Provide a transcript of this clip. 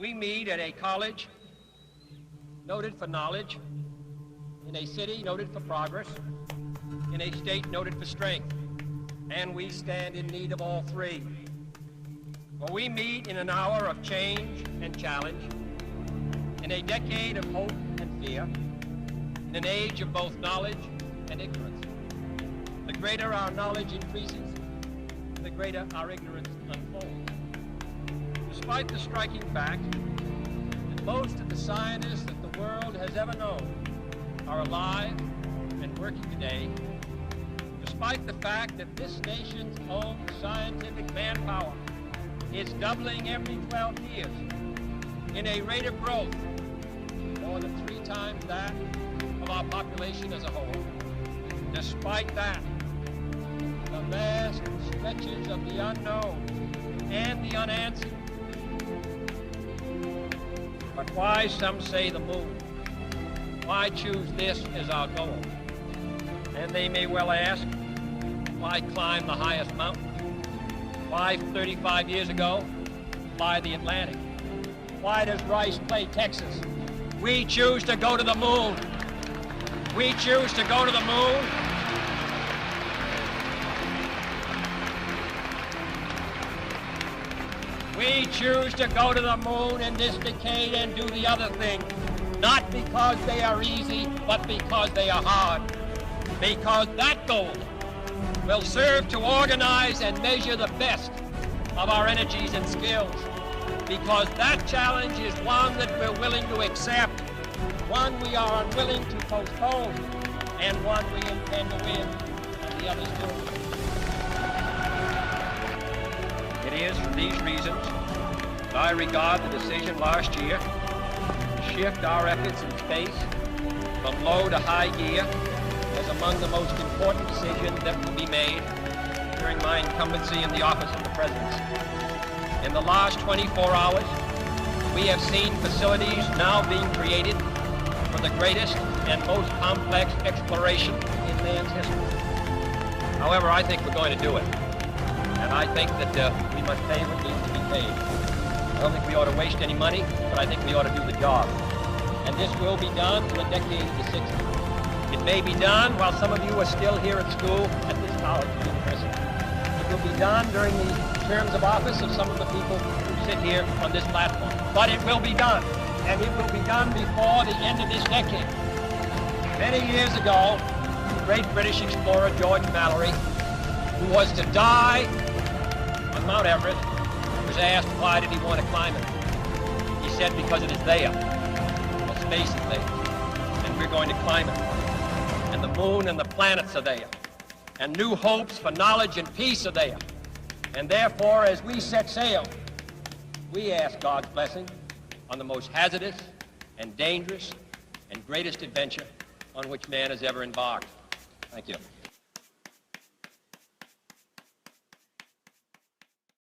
We meet at a college noted for knowledge, in a city noted for progress, in a state noted for strength, and we stand in need of all three. For we meet in an hour of change and challenge, in a decade of hope and fear, in an age of both knowledge and ignorance. The greater our knowledge increases, the greater our ignorance unfolds. Despite the striking fact that most of the scientists that the world has ever known are alive and working today, despite the fact that this nation's own scientific manpower is doubling every 12 years in a rate of growth more than 3 times that of our population as a whole, despite that, the vast stretches of the unknown and the unanswered. But why, some say, the moon? Why choose this as our goal? And they may well ask, why climb the highest mountain? Why 35 years ago fly the Atlantic? Why does Rice play Texas? We choose to go to the moon. We choose to go to the moon. We choose to go to the moon in this decade and do the other thing, not because they are easy, but because they are hard. Because that goal will serve to organize and measure the best of our energies and skills. Because that challenge is one that we're willing to accept, one we are unwilling to postpone, and one we intend to win, and the others do. It is for these reasons that I regard the decision last year to shift our efforts in space from low to high gear as among the most important decisions that will be made during my incumbency in the office of the presidency. In the last 24 hours, we have seen facilities now being created for the greatest and most complex exploration in man's history. However, I think we're going to do it. And I think that we must pay what needs to be paid. I don't think we ought to waste any money, but I think we ought to do the job. And this will be done in the decade of the 60s. It may be done while some of you are still here at school at this college or university. It will be done during the terms of office of some of the people who sit here on this platform. But it will be done, and it will be done before the end of this decade. Many years ago, the great British explorer George Mallory, who was to die on Mount Everest, was asked why did he want to climb it. He said because it is there. Well, space is there, and we're going to climb it. And the moon and the planets are there. And new hopes for knowledge and peace are there. And therefore, as we set sail, we ask God's blessing on the most hazardous and dangerous and greatest adventure on which man has ever embarked. Thank you.